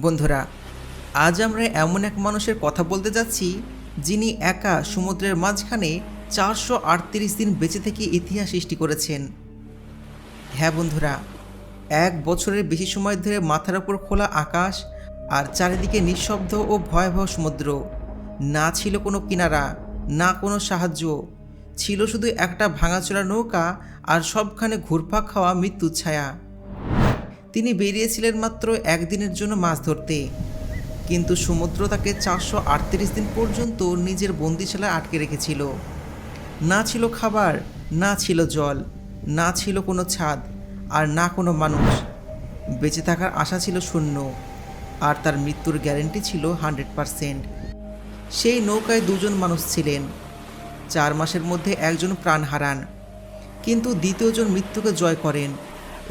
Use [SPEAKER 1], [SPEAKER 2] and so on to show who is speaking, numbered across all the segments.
[SPEAKER 1] বন্ধুরা, আজ আমরা এমন এক মানুষের কথা বলতে যাচ্ছি যিনি একা সমুদ্রের মাঝখানে 438 দিন বেঁচে থেকে ইতিহাস সৃষ্টি করেছেন। হ্যাঁ বন্ধুরা, 1 বছরের বেশি সময় ধরে মাথার ওপর খোলা আকাশ আর চারিদিকে নিঃশব্দ ও ভয়াবহ সমুদ্র। না ছিল কোনো কিনারা, না কোনো সাহায্য, ছিল শুধু একটা ভাঙাচোরা নৌকা আর সবখানে ঘুরপাক খাওয়া মৃত্যুর ছায়া। তিনি বেরিয়েছিলেন মাত্র একদিনের জন্য মাছ ধরতে, কিন্তু সমুদ্র তাকে 438 দিন পর্যন্ত নিজের বন্দিশালায় আটকে রেখেছিল। না ছিল খাবার, না ছিল জল, না ছিল কোনো ছাদ, আর না কোনো মানুষ। বেঁচে থাকার আশা ছিল শূন্য, আর তার মৃত্যুর গ্যারেন্টি ছিল 100%। সেই নৌকায় দুজন মানুষ ছিলেন। 4 মাসের মধ্যে একজন প্রাণ হারান, কিন্তু দ্বিতীয়জন মৃত্যুকে জয় করেন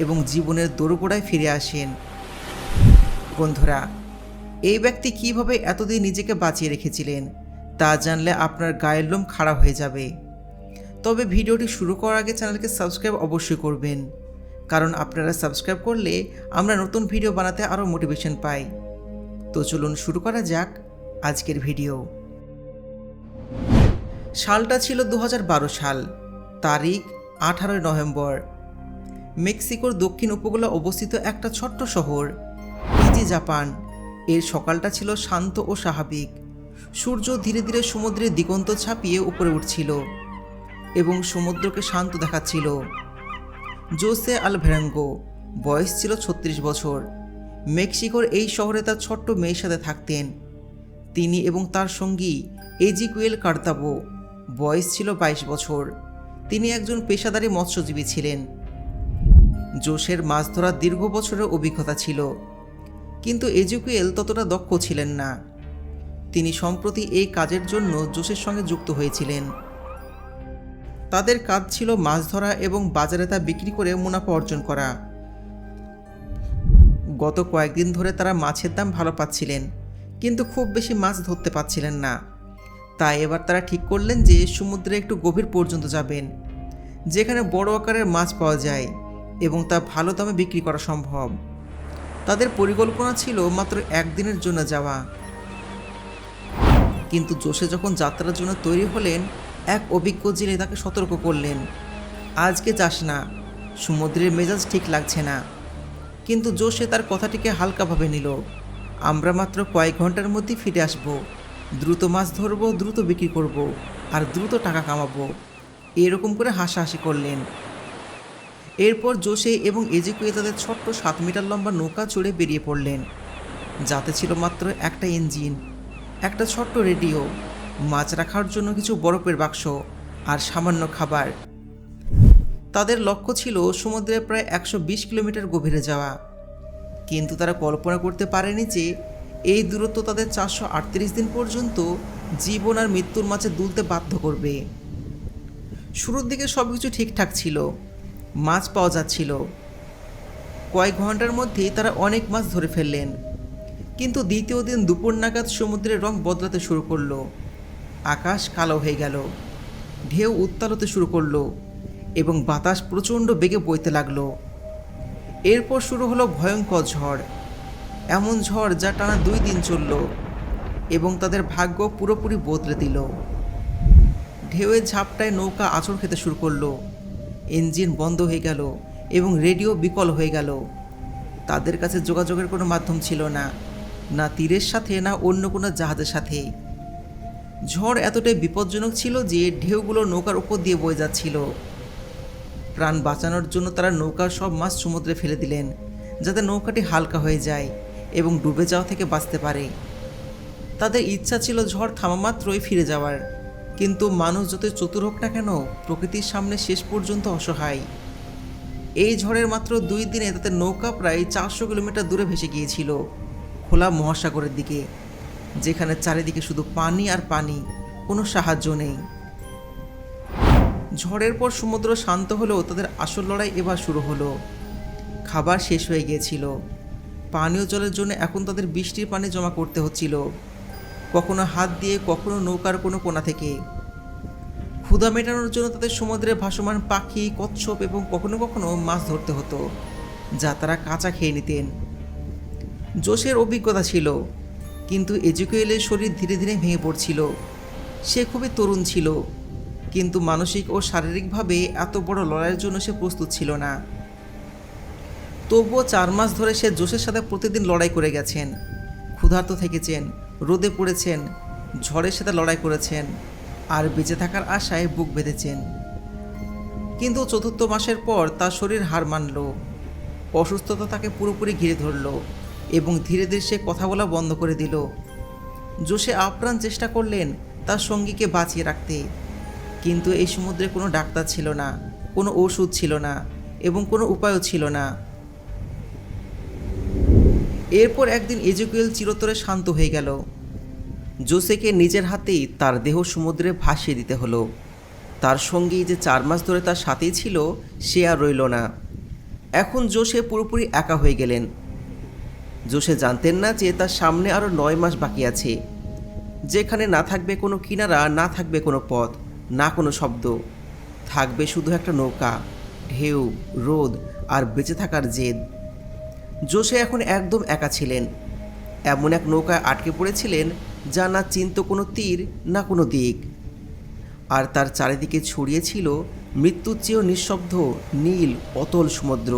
[SPEAKER 1] এবং জীবনের দোরগোড়ায় ফিরে আসেন। বন্ধুরা, এই ব্যক্তি কিভাবে এতদিন নিজেকে বাঁচিয়ে রেখেছিলেন তা জানলে আপনার গায়ের লোম খাড়া হয়ে যাবে। তবে ভিডিওটি শুরু করার আগে চ্যানেলকে সাবস্ক্রাইব অবশ্যই করবেন, কারণ আপনারা সাবস্ক্রাইব করলে আমরা নতুন ভিডিও বানাতে আরও মোটিভেশন পাই। তো চলুন শুরু করা যাক আজকের ভিডিও। সালটা ছিল 2012 সাল, তারিখ 18 নভেম্বর। মেক্সিকোর দক্ষিণ উপকূলে অবস্থিত একটা ছোট্ট শহর ইজি জাপান। এর সকালটা ছিল শান্ত ও স্বাভাবিক। সূর্য ধীরে ধীরে সমুদ্রের দিগন্ত ছাপিয়ে উপরে উঠছিল এবং সমুদ্রকে শান্ত দেখাচ্ছিল। জোসে আলভেরাঙ্গো, বয়স ছিল 36 বছর। মেক্সিকোর এই শহরে তার ছোট্ট মেয়ের সাথে থাকতেন। তিনি এবং তার সঙ্গী এজিকুয়েল কার্তাবো, বয়স ছিল 22 বছর। তিনি একজন পেশাদারী মৎস্যজীবী ছিলেন। জোসের মাছ ধরার দীর্ঘ বছরের অভিজ্ঞতা ছিল, কিন্তু এজিকুয়েল ততটা দক্ষ ছিলেন না। তিনি সম্প্রতি এই কাজের জন্য জোসের সঙ্গে যুক্ত হয়েছিলেন। তাদের কাজ ছিল মাছ ধরা এবং বাজারে তা বিক্রি করে মুনাফা অর্জন করা। গত কয়েকদিন ধরে তারা মাছের দাম ভালো পাচ্ছিলেন, কিন্তু খুব বেশি মাছ ধরতে পারছিলেন না। তাই এবার তারা ঠিক করলেন যে সমুদ্রে একটু গভীর পর্যন্ত যাবেন, যেখানে বড় আকারের মাছ পাওয়া যায় এবং তা ভালো দামে বিক্রি করা সম্ভব। তাদের পরিকল্পনা ছিল মাত্র একদিনের জন্য যাওয়া। কিন্তু জোসে যখন যাত্রার জন্য তৈরি হলেন, এক অভিজ্ঞ জেলে তাকে সতর্ক করলেন, আজকে যাস না, সমুদ্রের মেজাজ ঠিক লাগছে না। কিন্তু জোসে তার কথাটিকে হালকাভাবে নিল। আমরা মাত্র কয়েক ঘন্টার মধ্যে ফিরে আসব, দ্রুত মাছ ধরবো, দ্রুত বিক্রি করব, আর দ্রুত টাকা কামাবো। এরকম করে হাসাহাসি করলেন। এরপর জোসে এবং এজিকুয়ে তাদের ছোট্ট 7 মিটার লম্বা নৌকা চড়ে বেরিয়ে পড়লেন, যাতে ছিল মাত্র একটা ইঞ্জিন, একটা ছোট্ট রেডিও, মাছ রাখার জন্য কিছু বরফের বাক্স আর সামান্য খাবার। তাদের লক্ষ্য ছিল সমুদ্রের প্রায় 120 কিলোমিটার গভীরে যাওয়া, কিন্তু তারা কল্পনা করতে পারেনি যে এই দূরত্ব তাদের 438 দিন পর্যন্ত জীবন আর মৃত্যুর মাঝে দুলতে বাধ্য করবে। শুরুর দিকে সব কিছু ঠিকঠাক ছিল, মাছ পাওয়া যাচ্ছিল। কয়েক ঘন্টার মধ্যেই তারা অনেক মাছ ধরে ফেললেন, কিন্তু দ্বিতীয় দিন দুপুর নাগাদ সমুদ্রের রং বদলাতে শুরু করলো। আকাশ কালো হয়ে গেল, ঢেউ উত্তাল হতে শুরু করলো এবং বাতাস প্রচণ্ড বেগে বইতে লাগলো। এরপর শুরু হলো ভয়ঙ্কর ঝড়, এমন ঝড় যা টানা 2 দিন চলল এবং তাদের ভাগ্য পুরোপুরি বদলে দিল। ঢেউয়ের ঝাপটায় নৌকা আঁচড় খেতে শুরু করলো, ইঞ্জিন বন্ধ হয়ে গেল এবং রেডিও বিকল হয়ে গেল। তাদের কাছে যোগাযোগের কোনো মাধ্যম ছিল না, না তীরের সাথে, না অন্য কোনো জাহাজের সাথে। ঝড় এতটাই বিপজ্জনক ছিল যে ঢেউগুলো নৌকার উপর দিয়ে বয়ে যাচ্ছিল। প্রাণ বাঁচানোর জন্য তারা নৌকার সব মাছ সমুদ্রে ফেলে দিলেন, যাতে নৌকাটি হালকা হয়ে যায় এবং ডুবে যাওয়া থেকে বাঁচতে পারে। তাদের ইচ্ছা ছিল ঝড় থামা মাত্রই ফিরে যাওয়ার, কিন্তু মানুষ যতই চতুর হোক না কেন, প্রকৃতির সামনে শেষ পর্যন্ত অসহায়। এই ঝড়ের মাত্র 2 দিনে তাদের নৌকা প্রায় 400 কিলোমিটার দূরে ভেসে গিয়েছিল, খোলা মহাসাগরের দিকে, যেখানে চারিদিকে শুধু পানি আর পানি, কোনো সাহায্য নেই। ঝড়ের পর সমুদ্র শান্ত হলেও তাদের আসল লড়াই এবার শুরু হলো। খাবার শেষ হয়ে গিয়েছিল, পানীয় জলের জন্য এখন তাদের বৃষ্টির পানি জমা করতে হচ্ছিল, কখনো হাত দিয়ে, কখনো নৌকার কোনো কোণা থেকে। ক্ষুধা মেটানোর জন্য তাদের সমুদ্রে ভাসমান পাখি, কচ্ছপ এবং কখনো কখনো মাছ ধরতে হতো, যা তারা কাঁচা খেয়ে নিতেন। জোশের অভিজ্ঞতা ছিল, কিন্তু এজেকিয়েলের শরীর ধীরে ধীরে ভেঙে পড়ছিল। সে খুবই তরুণ ছিল, কিন্তু মানসিক ও শারীরিকভাবে এত বড় লড়াইয়ের জন্য সে প্রস্তুত ছিল না। তবুও 4 মাস ধরে সে জোশের সাথে প্রতিদিন লড়াই করে গেছেন। ক্ষুধার্ত থেকেছেন, রোদে পড়েছেন, ঝড়ের সাথে লড়াই করেছেন, আর বেঁচে থাকার আশায় বুক বেঁধেছেন। কিন্তু 4র্থ মাসের পর তার শরীর হার মানল। অসুস্থতা তাকে পুরোপুরি ঘিরে ধরল এবং ধীরে ধীরে সে কথা বলা বন্ধ করে দিল। জোশে আপ্রাণ চেষ্টা করলেন তার সঙ্গীকে বাঁচিয়ে রাখতে, কিন্তু এই সমুদ্রে কোনো ডাক্তার ছিল না, কোনো ওষুধ ছিল না এবং কোনো উপায়ও ছিল না। এরপর একদিন এজেকিয়েল চিরতরে শান্ত হয়ে গেল। জোসেকে নিজের হাতেই তার দেহ সমুদ্রে ভাসিয়ে দিতে হলো। তার সঙ্গী যে 4 মাস ধরে তার সাথেই ছিল, সে আর রইল না। এখন জোসে পুরোপুরি একা হয়ে গেলেন। জোসে জানতেন না যে তার সামনে আরও 9 মাস বাকি আছে, যেখানে না থাকবে কোনো কিনারা, না থাকবে কোনো পথ, না কোনো শব্দ। থাকবে শুধু একটা নৌকা, ঢেউ, রোদ আর বেঁচে থাকার জেদ। জোসে এখন একদম একা ছিলেন। এমন এক নৌকায় আটকে পড়েছিলেন যা না চিনত কোনো তীর, না কোনো দিক। আর তার চারিদিকে ছড়িয়ে ছিল মৃত্যুর চেয়েও নিঃশব্দ নীল অতল সমুদ্র।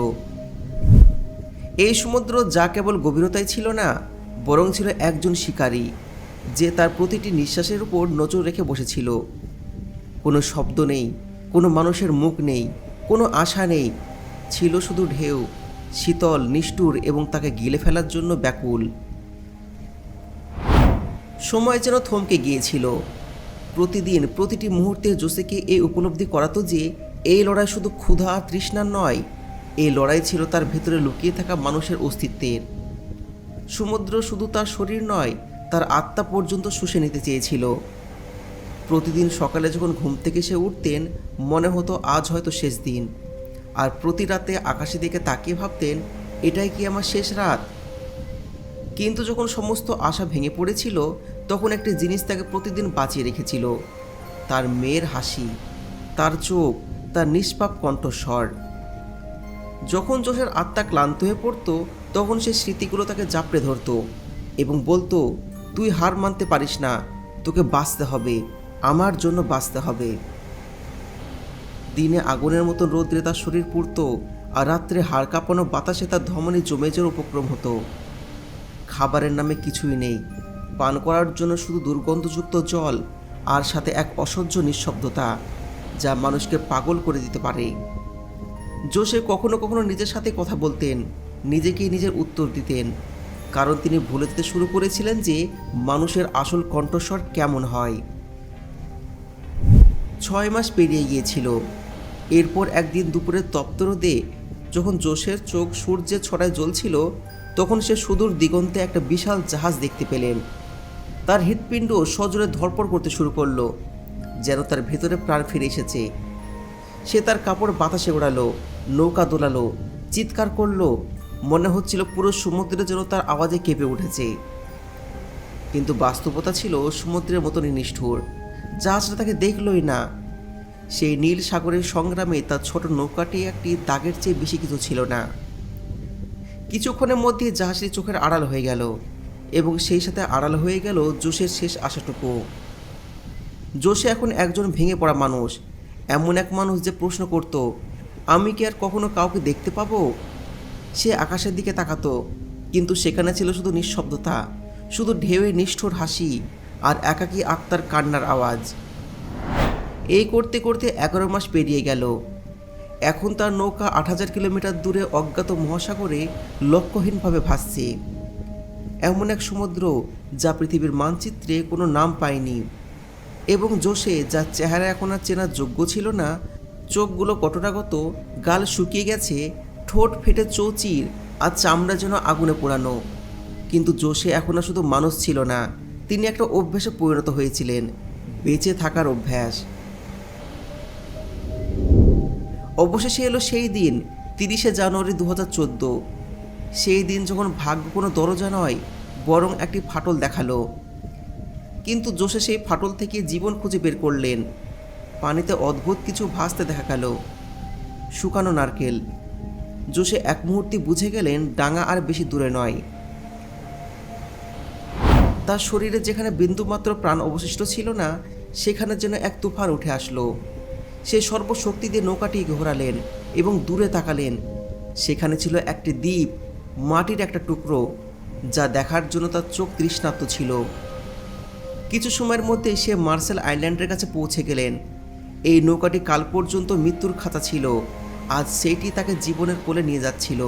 [SPEAKER 1] এই সমুদ্র যা কেবল গভীরতায় ছিল না, বরং ছিল একজন শিকারী, যে তার প্রতিটি নিঃশ্বাসের উপর নজর রেখে বসেছিল। কোনো শব্দ নেই, কোনো মানুষের মুখ নেই, কোনো আশা নেই। ছিল শুধু ঢেউ, শীতল, নিষ্ঠুর এবং তাকে গিলে ফেলার জন্য ব্যাকুল। সময় যেন থমকে গিয়েছিল। প্রতিদিন প্রতিটি মুহূর্তে জোসেকে এই উপলব্ধি করাতো যে এই লড়াই শুধু ক্ষুধা আর তৃষ্ণার নয়, এই লড়াই ছিল তার ভেতরে লুকিয়ে থাকা মানুষের অস্তিত্বের। সমুদ্র শুধু তার শরীর নয়, তার আত্মা পর্যন্ত শুষে নিতে চেয়েছিল। প্রতিদিন সকালে যখন ঘুম থেকে সে উঠতেন, মনে হতো আজ হয়তো শেষ দিন। আর প্রতি রাতে আকাশের দিকে তাকিয়ে ভাবতেন, এটাই কি আমার শেষ রাত? কিন্তু যখন সমস্ত আশা ভেঙে পড়েছিল, তখন একটি জিনিস তাকে প্রতিদিন বাঁচিয়ে রেখেছিল, তার মেয়ের হাসি, তার চোখ, তার নিষ্পাপ কণ্ঠস্বর। যখন জোসের আত্মা ক্লান্ত হয়ে পড়ত, তখন সে স্মৃতিগুলো তাকে জাপড়ে ধরত এবং বলতো, তুই হার মানতে পারিস না, তোকে বাঁচতে হবে, আমার জন্য বাঁচতে হবে। দিনে আগুনের মতো রোদ্রে তার শরীর পুড়ত, আর রাত্রে হাড় কাঁপানো বাতাসে তার ধমনী জমে যাওয়ার উপক্রম হতো। খাবারের নামে কিছুই নেই, পান করার জন্য শুধু দুর্গন্ধযুক্ত জল, আর সাথে এক অসহ্য নিঃশব্দতা যা মানুষকে পাগল করে দিতে পারে। জোসে কখনো কখনো নিজের সাথে কথা বলতেন, নিজেকেই নিজের উত্তর দিতেন, কারণ তিনি ভুলে যেতে শুরু করেছিলেন যে মানুষের আসল কণ্ঠস্বর কেমন হয়। 6 মাস পেরিয়ে গিয়েছিল। এরপর একদিন দুপুরের তপ্ত রোদে যখন জোসের চোখ সূর্যের ছটায় জ্বলছিল, তখন সে সুদূর দিগন্তে একটা বিশাল জাহাজ দেখতে পেলেন। তার হৃৎপিণ্ড সজোরে ধড়পড় করতে শুরু করলো, যেন তার ভেতরে প্রাণ ফিরে এসেছে। সে তার কাপড় বাতাসে ওড়ালো, নৌকা দোলালো, চিৎকার করলো। মনে হচ্ছিল পুরো সমুদ্রে যেন তার আওয়াজে কেঁপে উঠেছে। কিন্তু বাস্তবতা ছিল সমুদ্রের মতনই নিষ্ঠুর। জাহাজটা তাকে দেখলই না। সেই নীল সাগরের সংগ্রামে তার ছোট নৌকাটি একটি দাগের চেয়ে বেশি কিছু ছিল না। কিছুক্ষণের মধ্যে জাহাজটি চোখের আড়াল হয়ে গেল, এবং সেই সাথে আড়াল হয়ে গেল জোসের শেষ আশাটুকু। জোসে এখন একজন ভেঙে পড়া মানুষ, এমন এক মানুষ যে প্রশ্ন করত, আমি কি আর কখনো কাউকে দেখতে পাবো? সে আকাশের দিকে তাকাতো, কিন্তু সেখানে ছিল শুধু নিঃশব্দতা, শুধু ঢেউয়ে নিষ্ঠুর হাসি আর একাকী আত্মার কান্নার আওয়াজ। এই করতে করতে 11 মাস পেরিয়ে গেল। এখন তার নৌকা 8000 কিলোমিটার দূরে অজ্ঞাত মহাসাগরে লক্ষ্যহীনভাবে ভাসছে। এমন এক সমুদ্র যা পৃথিবীর মানচিত্রে কোনো নাম পায়নি, এবং জোসে যার চেহারা এখন আর চেনার যোগ্য ছিল না। চোখগুলো কটরাগত, গাল শুকিয়ে গেছে, ঠোঁট ফেটে চৌচির, আর চামড়া যেন আগুনে পোড়ানো। কিন্তু জোসে এখন আর শুধু মানুষ ছিল না, তিনি একটা অভ্যাসে পরিণত হয়েছিলেন, বেঁচে থাকার অভ্যাস। অবশেষে এলো সেই দিন, 30শে জানুয়ারি 2014। সেই দিন যখন ভাগ্য কোনো দরজা নয়, বরং একটি ফাটল দেখালো। কিন্তু জোসে সেই ফাটল থেকে জীবন খুঁজে বের করলেন। পানিতে অদ্ভুত কিছু ভাসতে দেখা গেল, শুকানো নারকেল। জোসে এক মুহূর্তে বুঝে গেলেন ডাঙা আর বেশি দূরে নয়। তার শরীরে যেখানে বিন্দুমাত্র প্রাণ অবশিষ্ট ছিল না, সেখানে যেন এক তুফান উঠে আসলো। সে সর্বশক্তি দিয়ে নৌকাটি ঘোরালেন এবং দূরে তাকালেন। সেখানে ছিল একটি দ্বীপ, মাটির একটা টুকরো, যা দেখার জন্য তার চোখ তৃষ্ণার্ত ছিল। কিছু সময়ের মধ্যে সে মার্শাল আইল্যান্ডের কাছে পৌঁছে গেলেন। এই নৌকাটি কাল পর্যন্ত মৃত্যুর খাঁচা ছিল, আজ সেইটি তাকে জীবনের কোলে নিয়ে যাচ্ছিল।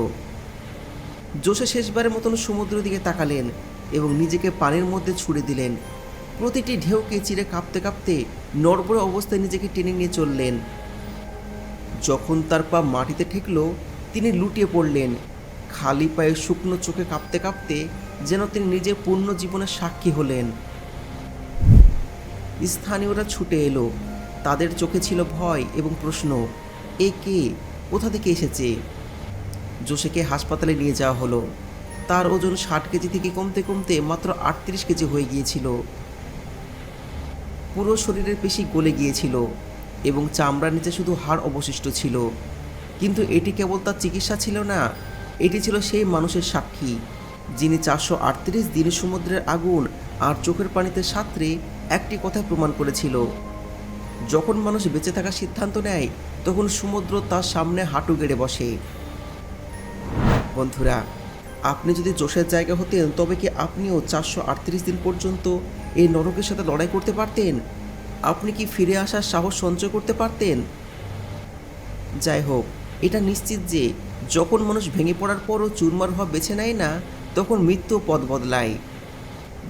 [SPEAKER 1] জোসে শেষবারের মতন সমুদ্রের দিকে তাকালেন এবং নিজেকে পানির মধ্যে ছুড়ে দিলেন। প্রতিটি ঢেউকে চিরে কাঁপতে কাঁপতে নড়বড়ে অবস্থায় নিজেকে টেনে নিয়ে চললেন। যখন তার পা মাটিতে ঠেকল, তিনি লুটিয়ে পড়লেন, খালি পায়ে শুকনো চোখে কাঁপতে কাঁপতে, যেন তিনি নিজের পূর্ণ জীবনের সাক্ষী হলেন। স্থানীয়রা ছুটে এলো। তাদের চোখে ছিল ভয় এবং প্রশ্ন, এ কে, কোথা থেকে এসেছে? জোসেকে হাসপাতালে নিয়ে যাওয়া হলো। তার ওজন 60 কেজি থেকে কমতে কমতে মাত্র 38 কেজি হয়ে গিয়েছিল। পুরো শরীরের পেশি গলে গিয়েছিল এবং চামড়ার নিচে শুধু হাড় অবশিষ্ট ছিল। কিন্তু এটি কেবল তার চিকিৎসা ছিল না, এটি ছিল সেই মানুষের সাক্ষী যিনি 438 দিন সমুদ্রের আগুন আর চোখের পানিতে সাঁতরে একটি কথা প্রমাণ করেছিল, যখন মানুষ বেঁচে থাকার সিদ্ধান্ত নেয় তখন সমুদ্র তার সামনে হাঁটু গেড়ে বসে। বন্ধুরা, আপনি যদি জোশের জায়গা হতেন তবে কি আপনিও 438 দিন পর্যন্ত এই নরকের সাথে লড়াই করতে পারতেন? আপনি কি ফিরে আসার সাহস সঞ্চয় করতে পারতেন? যাই হোক, এটা নিশ্চিত যে যখন মানুষ ভেঙে পড়ার পরও চুরমার হওয়া বেছে নেয় না, তখন মৃত্যু পথ বদলায়।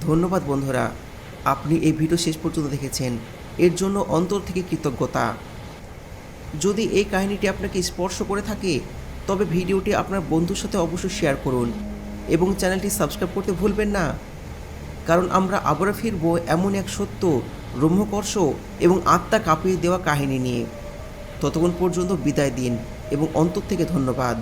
[SPEAKER 1] ধন্যবাদ বন্ধুরা, আপনি এই ভিডিও শেষ পর্যন্ত দেখেছেন, এর জন্য অন্তর থেকে কৃতজ্ঞতা। যদি এই কাহিনীটি আপনাকে স্পর্শ করে থাকে তবে ভিডিওটি আপনার বন্ধুর সাথে অবশ্যই শেয়ার করুন এবং চ্যানেলটি সাবস্ক্রাইব করতে ভুলবেন না, কারণ আমরা আবারও ফিরব এমন এক সত্য, রোমহর্ষক এবং আত্মা কাঁপিয়ে দেওয়া কাহিনী নিয়ে। ততক্ষণ পর্যন্ত বিদায় দিন এবং অন্তর থেকে ধন্যবাদ।